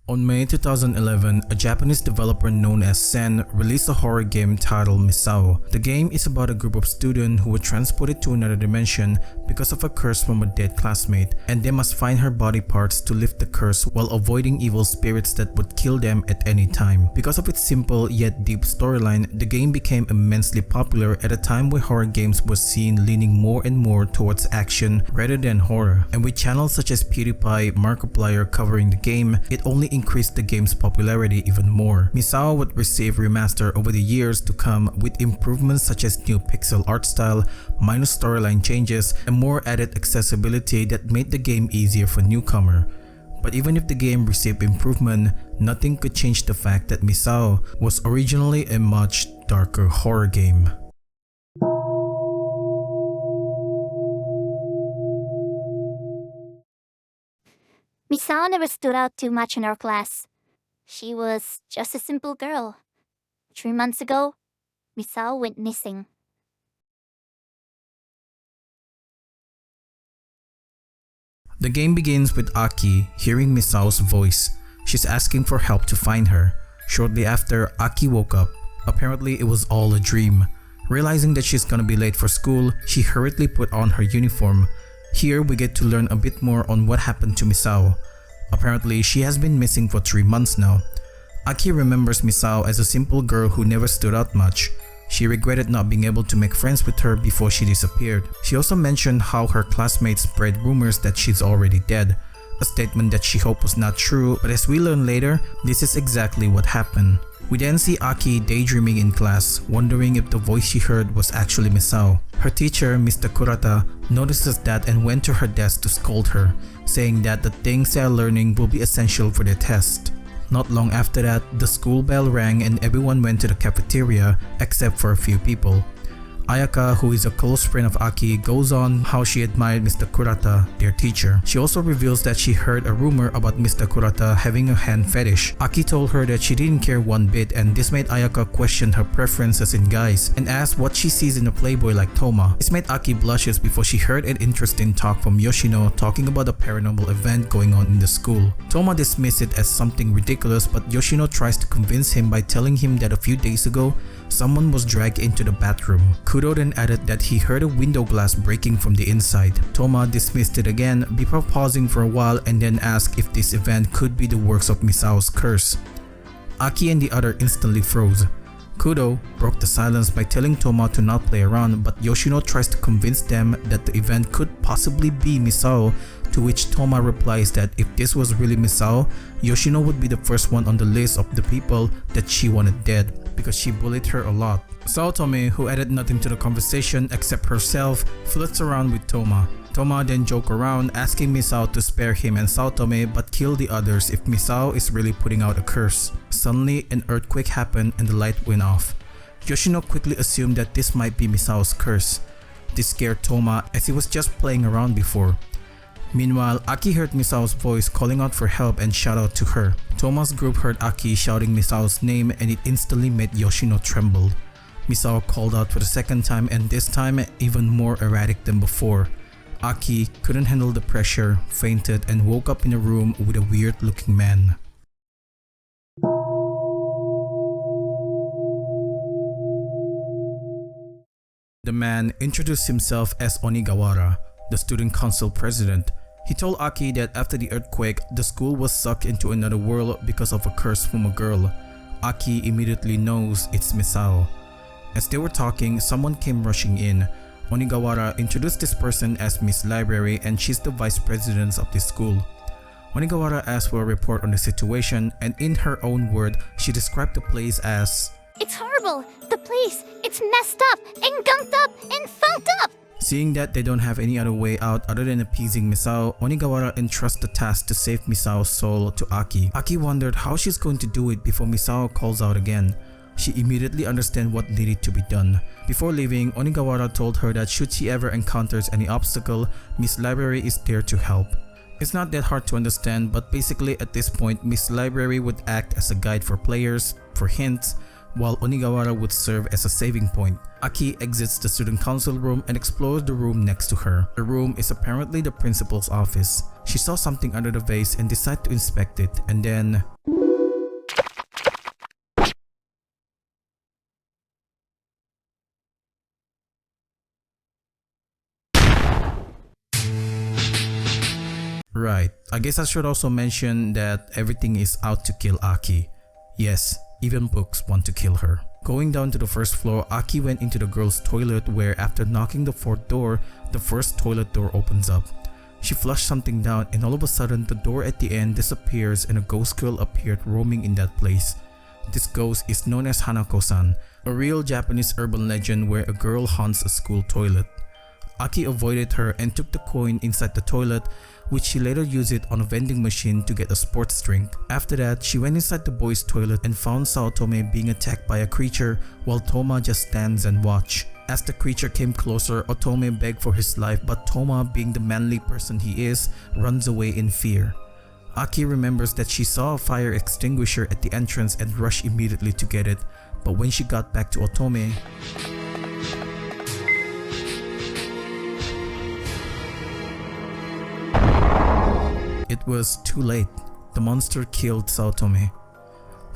On May 2011, a Japanese developer known as Sen released a horror game titled Misao. The game is about a group of students who were transported to another dimension because of a curse from a dead classmate, and they must find her body parts to lift the curse while avoiding evil spirits that would kill them at any time. Because of its simple yet deep storyline, the game became immensely popular at a time where horror games were seen leaning more and more towards action rather than horror. And with channels such as Pewdiepie, Markiplier covering the game, it only increased the game's popularity even more. Misao would receive remaster over the years to come with improvements such as new pixel art style, minor storyline changes, and more added accessibility that made the game easier for newcomer. But even if the game received improvement, nothing could change the fact that Misao was originally a much darker horror game. Misao never stood out too much in our class. She was just a simple girl. 3 months ago, Misao went missing. The game begins with Aki hearing Misao's voice. She's asking for help to find her. Shortly after, Aki woke up. Apparently, it was all a dream. Realizing that she's gonna be late for school, she hurriedly put on her uniform. Here, we get to learn a bit more on what happened to Misao. Apparently, she has been missing for 3 months now. Aki remembers Misao as a simple girl who never stood out much. She regretted not being able to make friends with her before she disappeared. She also mentioned how her classmates spread rumors that she's already dead, a statement that she hoped was not true, but as we learn later, this is exactly what happened. We then see Aki daydreaming in class, wondering if the voice she heard was actually Misao. Her teacher, Mr. Kurata, notices that and went to her desk to scold her, saying that the things they are learning will be essential for their test. Not long after that, the school bell rang and everyone went to the cafeteria except for a few people. Ayaka, who is a close friend of Aki, goes on how she admired Mr. Kurata, their teacher. She also reveals that she heard a rumor about Mr. Kurata having a hand fetish. Aki told her that she didn't care one bit, and this made Ayaka question her preferences in guys and asked what she sees in a playboy like Toma. This made Aki blushes before she heard an interesting talk from Yoshino talking about a paranormal event going on in the school. Toma dismissed it as something ridiculous, but Yoshino tries to convince him by telling him that a few days ago, someone was dragged into the bathroom. Kudo then added that he heard a window glass breaking from the inside. Toma dismissed it again before pausing for a while and then asked if this event could be the works of Misao's curse. Aki and the other instantly froze. Kudo broke the silence by telling Toma to not play around, but Yoshino tries to convince them that the event could possibly be Misao, to which Toma replies that if this was really Misao, Yoshino would be the first one on the list of the people that she wanted dead, because she bullied her a lot. Saotome, who added nothing to the conversation except herself, flirts around with Toma. Toma then joke around, asking Misao to spare him and Saotome but kill the others if Misao is really putting out a curse. Suddenly, an earthquake happened and the light went off. Yoshino quickly assumed that this might be Misao's curse. This scared Toma as he was just playing around before. Meanwhile, Aki heard Misao's voice calling out for help and shouted out to her. Toma's group heard Aki shouting Misao's name and it instantly made Yoshino tremble. Misao called out for the second time, and this time even more erratic than before. Aki couldn't handle the pressure, fainted, and woke up in a room with a weird looking man. The man introduced himself as Onigawara, the student council president. He told Aki that after the earthquake, the school was sucked into another world because of a curse from a girl. Aki immediately knows it's Misao. As they were talking, someone came rushing in. Onigawara introduced this person as Miss Library, and she's the vice president of this school. Onigawara asked for a report on the situation, and in her own word, she described the place as, It's horrible! The place! It's messed up! And gunked up! And funked up! Seeing that they don't have any other way out other than appeasing Misao, Onigawara entrusts the task to save Misao's soul to Aki. Aki wondered how she's going to do it before Misao calls out again. She immediately understood what needed to be done. Before leaving, Onigawara told her that should she ever encounters any obstacle, Miss Library is there to help. It's not that hard to understand, but basically at this point, Miss Library would act as a guide for players, for hints, while Onigawara would serve as a saving point. Aki exits the student council room and explores the room next to her. The room is apparently the principal's office. She saw something under the vase and decided to inspect it, and then... Right, I guess I should also mention that everything is out to kill Aki. Yes, even books want to kill her. Going down to the first floor, Aki went into the girls' toilet where after knocking the fourth door, the first toilet door opens up. She flushed something down and all of a sudden the door at the end disappears and a ghost girl appeared roaming in that place. This ghost is known as Hanako-san, a real Japanese urban legend where a girl haunts a school toilet. Aki avoided her and took the coin inside the toilet, which she later used it on a vending machine to get a sports drink. After that, she went inside the boys' toilet and found Saotome being attacked by a creature while Toma just stands and watch. As the creature came closer, Otome begged for his life, but Toma, being the manly person he is, runs away in fear. Aki remembers that she saw a fire extinguisher at the entrance and rushed immediately to get it, but when she got back to Otome, it was too late. The monster killed Saotome.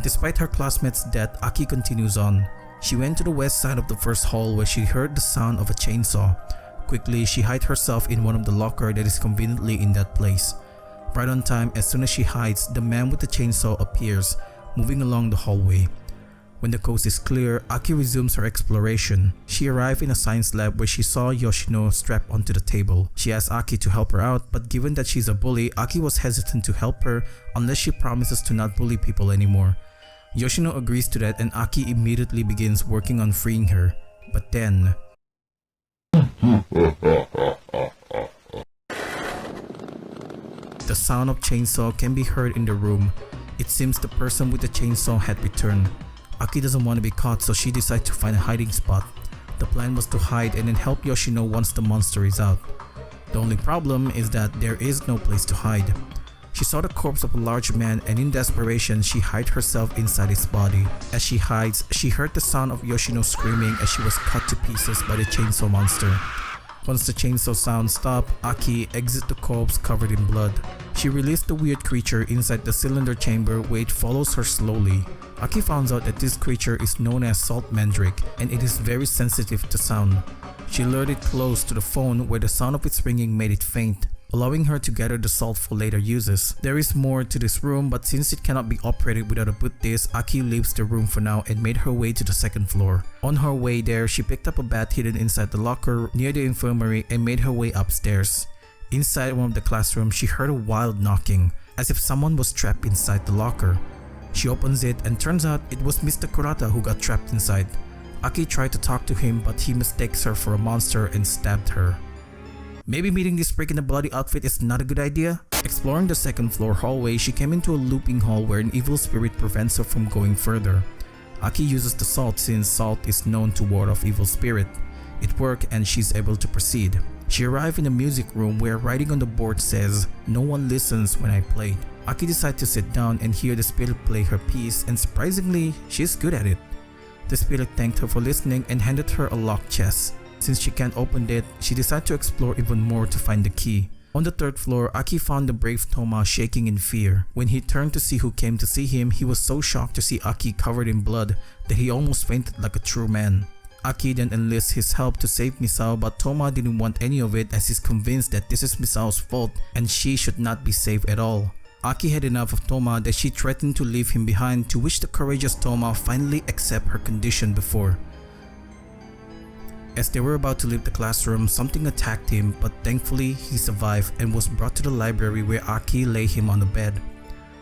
Despite her classmate's death, Aki continues on. She went to the west side of the first hall where she heard the sound of a chainsaw. Quickly, she hid herself in one of the lockers that is conveniently in that place. Right on time, as soon as she hides, the man with the chainsaw appears, moving along the hallway. When the coast is clear, Aki resumes her exploration. She arrived in a science lab where she saw Yoshino strapped onto the table. She asked Aki to help her out, but given that she's a bully, Aki was hesitant to help her unless she promises to not bully people anymore. Yoshino agrees to that and Aki immediately begins working on freeing her. But then... the sound of chainsaw can be heard in the room. It seems the person with the chainsaw had returned. Aki doesn't want to be caught, so she decides to find a hiding spot. The plan was to hide and then help Yoshino once the monster is out. The only problem is that there is no place to hide. She saw the corpse of a large man and in desperation she hid herself inside his body. As she hides, she heard the sound of Yoshino screaming as she was cut to pieces by the chainsaw monster. Once the chainsaw sound stopped, Aki exits the corpse covered in blood. She released the weird creature inside the cylinder chamber where it follows her slowly. Aki finds out that this creature is known as salt mandrake and it is very sensitive to sound. She lured it close to the phone where the sound of its ringing made it faint, allowing her to gather the salt for later uses. There is more to this room, but since it cannot be operated without a boot disc, Aki leaves the room for now and made her way to the second floor. On her way there, she picked up a bat hidden inside the locker near the infirmary and made her way upstairs. Inside one of the classrooms, she heard a wild knocking, as if someone was trapped inside the locker. She opens it and turns out it was Mr. Kurata who got trapped inside. Aki tried to talk to him, but he mistakes her for a monster and stabbed her. Maybe meeting this freak in a bloody outfit is not a good idea? Exploring the second floor hallway, she came into a looping hall where an evil spirit prevents her from going further. Aki uses the salt since salt is known to ward off evil spirit. It worked and she's able to proceed. She arrived in a music room where writing on the board says, "No one listens when I play." Aki decides to sit down and hear the spirit play her piece, and surprisingly, she's good at it. The spirit thanked her for listening and handed her a locked chest. Since she can't open it, she decided to explore even more to find the key. On the third floor, Aki found the brave Toma shaking in fear. When he turned to see who came to see him, he was so shocked to see Aki covered in blood that he almost fainted like a true man. Aki then enlists his help to save Misao, but Toma didn't want any of it as he's convinced that this is Misao's fault and she should not be saved at all. Aki had enough of Toma that she threatened to leave him behind, to which the courageous Toma finally accepted her condition before. As they were about to leave the classroom, something attacked him, but thankfully he survived and was brought to the library where Aki lay him on the bed.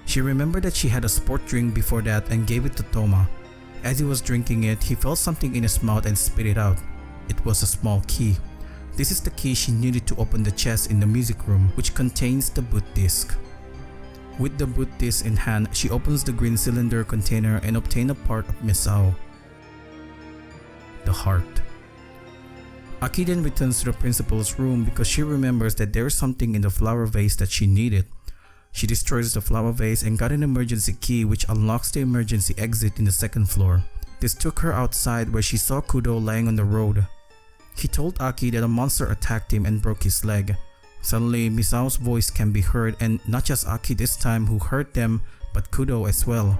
She remembered that she had a sport drink before that and gave it to Toma. As he was drinking it, he felt something in his mouth and spit it out. It was a small key. This is the key she needed to open the chest in the music room, which contains the boot disc. With the boot disc in hand, she opens the green cylinder container and obtains a part of Misao. heart. Aki then returns to the principal's room because she remembers that there is something in the flower vase that she needed. She destroys the flower vase and got an emergency key which unlocks the emergency exit in the second floor. This took her outside where she saw Kudo lying on the road. He told Aki that a monster attacked him and broke his leg. Suddenly, Misao's voice can be heard, and not just Aki this time who heard them, but Kudo as well.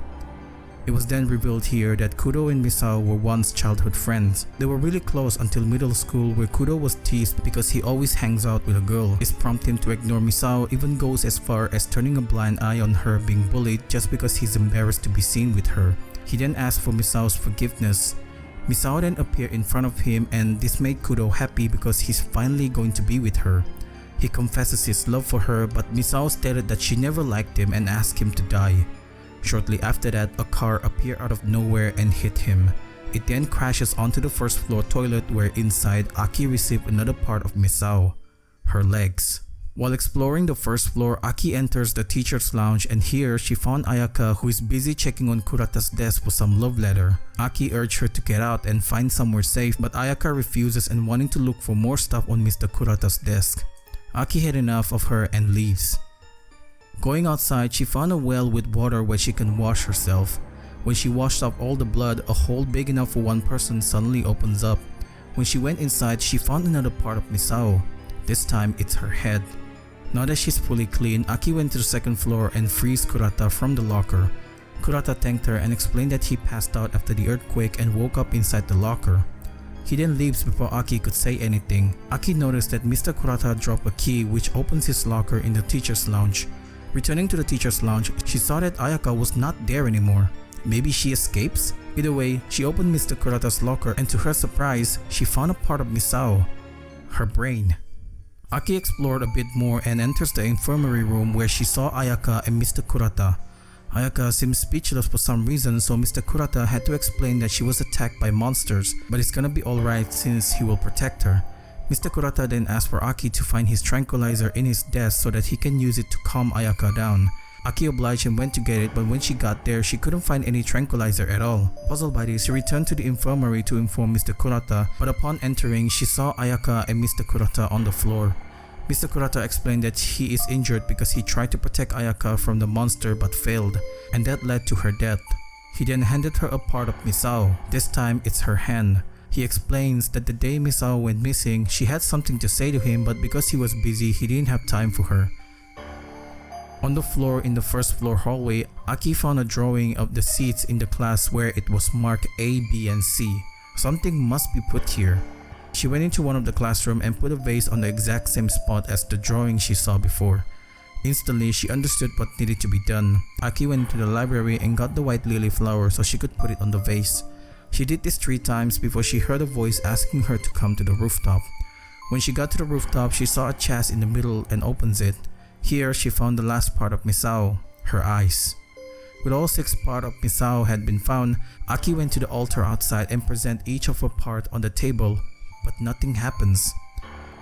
It was then revealed here that Kudo and Misao were once childhood friends. They were really close until middle school, where Kudo was teased because he always hangs out with a girl. This prompted him to ignore Misao, even goes as far as turning a blind eye on her being bullied just because he's embarrassed to be seen with her. He then asked for Misao's forgiveness. Misao then appeared in front of him, and this made Kudo happy because he's finally going to be with her. He confesses his love for her, but Misao stated that she never liked him and asked him to die. Shortly after that, a car appeared out of nowhere and hit him. It then crashes onto the first floor toilet, where inside Aki received another part of Misao, her legs. While exploring the first floor, Aki enters the teacher's lounge, and here she found Ayaka, who is busy checking on Kurata's desk for some love letter. Aki urged her to get out and find somewhere safe, but Ayaka refuses and wanting to look for more stuff on Mr. Kurata's desk. Aki had enough of her and leaves. Going outside, she found a well with water where she can wash herself. When she washed off all the blood, a hole big enough for one person suddenly opens up. When she went inside, she found another part of Misao. This time, it's her head. Now that she's fully clean, Aki went to the second floor and frees Kurata from the locker. Kurata thanked her and explained that he passed out after the earthquake and woke up inside the locker. He then leaves before Aki could say anything. Aki noticed that Mr. Kurata dropped a key which opens his locker in the teacher's lounge. Returning to the teacher's lounge, she saw that Ayaka was not there anymore. Maybe she escapes? Either way, she opened Mr. Kurata's locker, and to her surprise, she found a part of Misao, her brain. Aki explored a bit more and enters the infirmary room where she saw Ayaka and Mr. Kurata. Ayaka seemed speechless for some reason, so Mr. Kurata had to explain that she was attacked by monsters, but it's gonna be alright since he will protect her. Mr. Kurata then asked for Aki to find his tranquilizer in his desk so that he can use it to calm Ayaka down. Aki obliged and went to get it, but when she got there, she couldn't find any tranquilizer at all. Puzzled by this, she returned to the infirmary to inform Mr. Kurata, but upon entering, she saw Ayaka and Mr. Kurata on the floor. Mr. Kurata explained that he is injured because he tried to protect Ayaka from the monster but failed, and that led to her death. He then handed her a part of Misao. This time, it's her hand. He explains that the day Misao went missing, she had something to say to him, but because he was busy, he didn't have time for her. On the floor in the first floor hallway, Aki found a drawing of the seats in the class where it was marked A, B, and C. Something must be put here. She went into one of the classroom and put a vase on the exact same spot as the drawing she saw before. Instantly, she understood what needed to be done. Aki went to the library and got the white lily flower so she could put it on the vase. She did this 3 times before she heard a voice asking her to come to the rooftop. When she got to the rooftop, she saw a chest in the middle and opens it. Here, she found the last part of Misao, her eyes. With all 6 parts of Misao had been found, Aki went to the altar outside and presented each of her parts on the table, but nothing happens.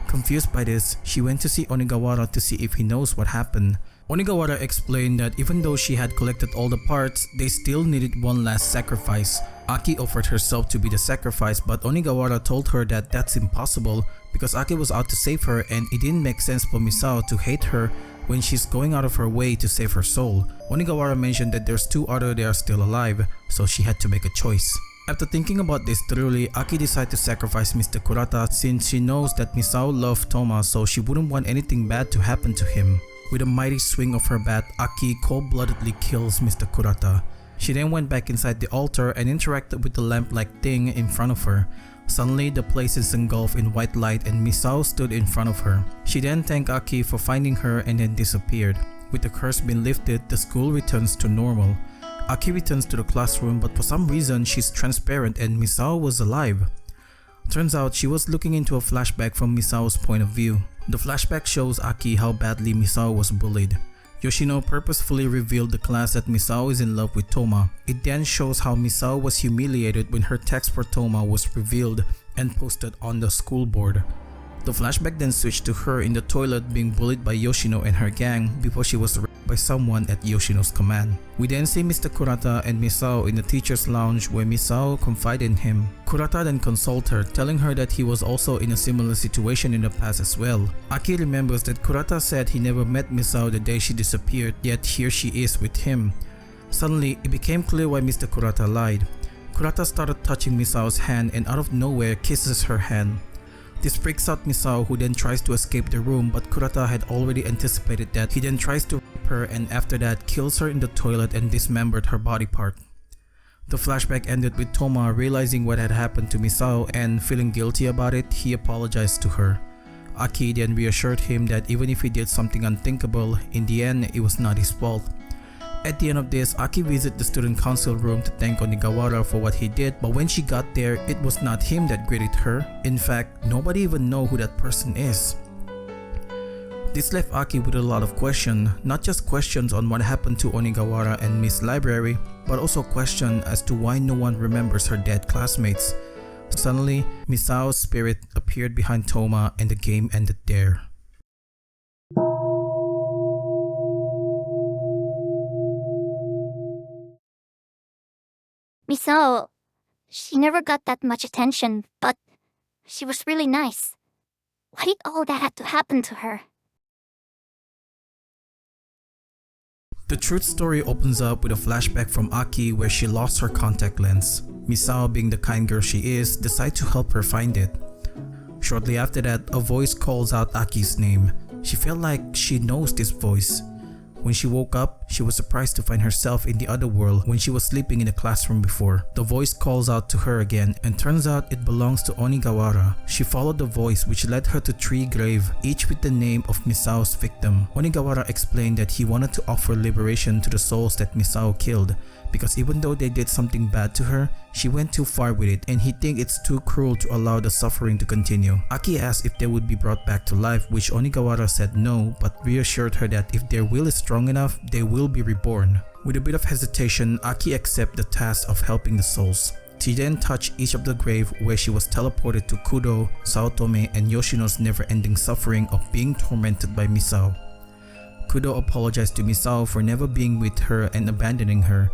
Confused by this, she went to see Onigawara to see if he knows what happened. Onigawara explained that even though she had collected all the parts, they still needed one last sacrifice. Aki offered herself to be the sacrifice, but Onigawara told her that that's impossible because Aki was out to save her, and it didn't make sense for Misao to hate her when she's going out of her way to save her soul. Onigawara mentioned that there's 2 others that are still alive, so she had to make a choice. After thinking about this thoroughly, Aki decided to sacrifice Mr. Kurata since she knows that Misao loved Toma, so she wouldn't want anything bad to happen to him. With a mighty swing of her bat, Aki cold-bloodedly kills Mr. Kurata. She then went back inside the altar and interacted with the lamp-like thing in front of her. Suddenly, the place is engulfed in white light and Misao stood in front of her. She then thanked Aki for finding her and then disappeared. With the curse being lifted, the school returns to normal. Aki returns to the classroom, but for some reason she's transparent and Misao was alive. Turns out she was looking into a flashback from Misao's point of view. The flashback shows Aki how badly Misao was bullied. Yoshino purposefully revealed the class that Misao is in love with Toma. It then shows how Misao was humiliated when her text for Toma was revealed and posted on the school board. The flashback then switched to her in the toilet being bullied by Yoshino and her gang before she was raped by someone at Yoshino's command. We then see Mr. Kurata and Misao in the teacher's lounge where Misao confided in him. Kurata then consoled her, telling her that he was also in a similar situation in the past as well. Aki remembers that Kurata said he never met Misao the day she disappeared, yet here she is with him. Suddenly, it became clear why Mr. Kurata lied. Kurata started touching Misao's hand and out of nowhere kisses her hand. This freaks out Misao, who then tries to escape the room, but Kurata had already anticipated that. He then tries to rape her and after that kills her in the toilet and dismembered her body part. The flashback ended with Toma realizing what had happened to Misao and feeling guilty about it, he apologized to her. Aki then reassured him that even if he did something unthinkable, in the end it was not his fault. At the end of this, Aki visited the student council room to thank Onigawara for what he did, but when she got there, it was not him that greeted her. In fact, nobody even knows who that person is. This left Aki with a lot of questions, not just questions on what happened to Onigawara and Miss Library, but also questions as to why no one remembers her dead classmates. Suddenly, Misao's spirit appeared behind Toma and the game ended there. Misao, she never got that much attention, but she was really nice. Why did all that have to happen to her? The truth story opens up with a flashback from Aki where she lost her contact lens. Misao, being the kind girl she is, decides to help her find it. Shortly after that, a voice calls out Aki's name. She felt like she knows this voice. When she woke up, she was surprised to find herself in the other world when she was sleeping in the classroom before. The voice calls out to her again and turns out it belongs to Onigawara. She followed the voice which led her to 3 graves, each with the name of Misao's victim. Onigawara explained that he wanted to offer liberation to the souls that Misao killed, because even though they did something bad to her, she went too far with it and he thinks it's too cruel to allow the suffering to continue. Aki asked if they would be brought back to life, which Onigawara said no, but reassured her that if their will is strong enough, they will be reborn. With a bit of hesitation, Aki accepted the task of helping the souls. She then touched each of the graves where she was teleported to Kudo, Saotome, and Yoshino's never-ending suffering of being tormented by Misao. Kudo apologized to Misao for never being with her and abandoning her.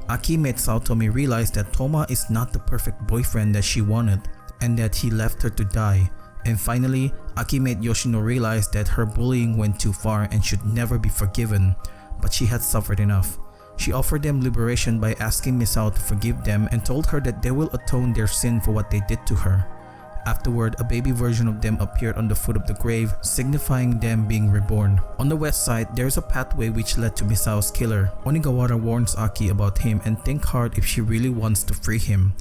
Aki made Saotome realize that Toma is not the perfect boyfriend that she wanted and that he left her to die. And finally, Aki made Yoshino realize that her bullying went too far and should never be forgiven, but she had suffered enough. She offered them liberation by asking Misao to forgive them and told her that they will atone their sin for what they did to her. Afterward, a baby version of them appeared on the foot of the grave, signifying them being reborn. On the west side, there is a pathway which led to Misao's killer. Onigawara warns Aki about him and thinks hard if she really wants to free him.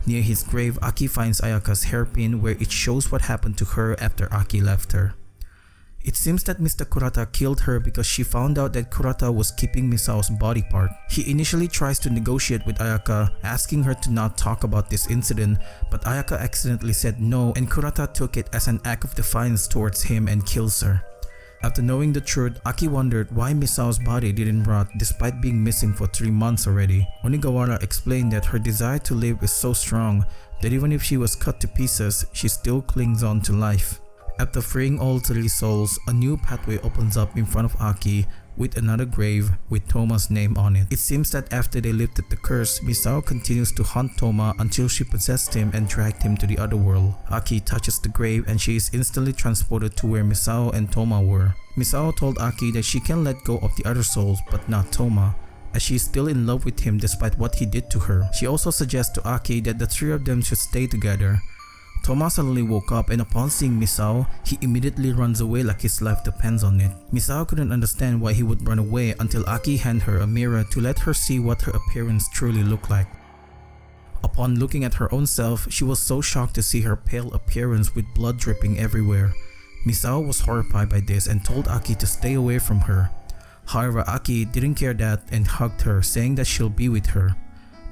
Near his grave, Aki finds Ayaka's hairpin where it shows what happened to her after Aki left her. It seems that Mr. Kurata killed her because she found out that Kurata was keeping Misao's body part. He initially tries to negotiate with Ayaka, asking her to not talk about this incident, but Ayaka accidentally said no and Kurata took it as an act of defiance towards him and kills her. After knowing the truth, Aki wondered why Misao's body didn't rot despite being missing for 3 months already. Onigawara explained that her desire to live is so strong that even if she was cut to pieces, she still clings on to life. After freeing all 3 souls, a new pathway opens up in front of Aki with another grave with Toma's name on it. It seems that after they lifted the curse, Misao continues to hunt Toma until she possessed him and dragged him to the other world. Aki touches the grave and she is instantly transported to where Misao and Toma were. Misao told Aki that she can let go of the other souls but not Toma, as she is still in love with him despite what he did to her. She also suggests to Aki that the 3 of them should stay together. Toma suddenly woke up and upon seeing Misao, he immediately runs away like his life depends on it. Misao couldn't understand why he would run away until Aki handed her a mirror to let her see what her appearance truly looked like. Upon looking at her own self, she was so shocked to see her pale appearance with blood dripping everywhere. Misao was horrified by this and told Aki to stay away from her. However, Aki didn't care that and hugged her, saying that she'll be with her.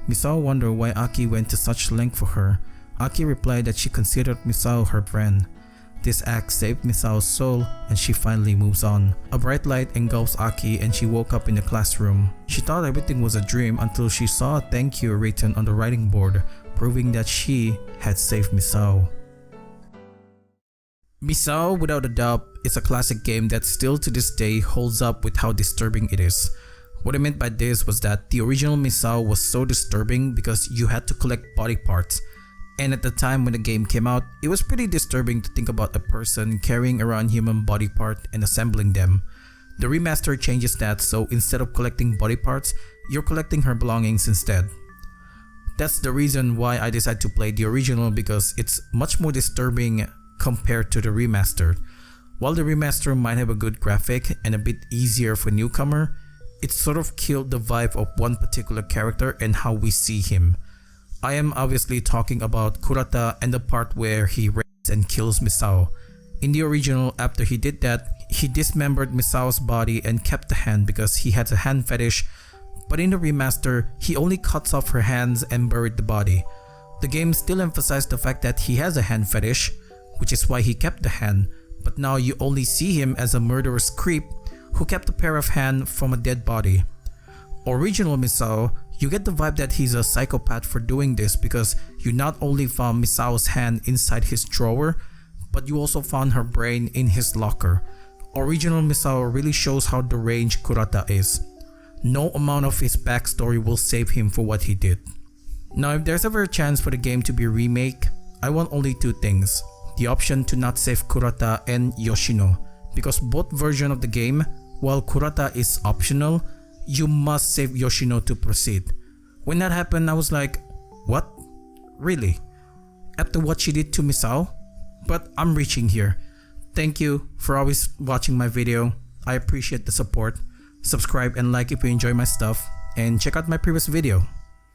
Misao wondered why Aki went to such length for her. Aki replied that she considered Misao her friend. This act saved Misao's soul and she finally moves on. A bright light engulfs Aki and she woke up in the classroom. She thought everything was a dream until she saw a thank you written on the writing board, proving that she had saved Misao. Misao, without a doubt, is a classic game that still to this day holds up with how disturbing it is. What I meant by this was that the original Misao was so disturbing because you had to collect body parts, and at the time when the game came out, it was pretty disturbing to think about a person carrying around human body part and assembling them. The remaster changes that, so instead of collecting body parts, you're collecting her belongings instead. That's the reason why I decided to play the original, because it's much more disturbing compared to the remaster. While the remaster might have a good graphic and a bit easier for newcomer, it sort of killed the vibe of one particular character and how we see him. I am obviously talking about Kurata and the part where he rapes and kills Misao. In the original, after he did that, he dismembered Misao's body and kept the hand because he had a hand fetish, but in the remaster, he only cuts off her hands and buried the body. The game still emphasized the fact that he has a hand fetish, which is why he kept the hand, but now you only see him as a murderous creep who kept a pair of hands from a dead body. Original Misao, you get the vibe that he's a psychopath for doing this because you not only found Misao's hand inside his drawer, but you also found her brain in his locker. Original Misao really shows how deranged Kurata is. No amount of his backstory will save him for what he did. Now, if there's ever a chance for the game to be remake, I want only two things. The option to not save Kurata and Yoshino, because both versions of the game, while Kurata is optional, you must save Yoshino to proceed. When that happened, I was like, what? Really? After what she did to Misao? But I'm reaching here. Thank you for always watching my video. I appreciate the support. Subscribe and like if you enjoy my stuff, and check out my previous video.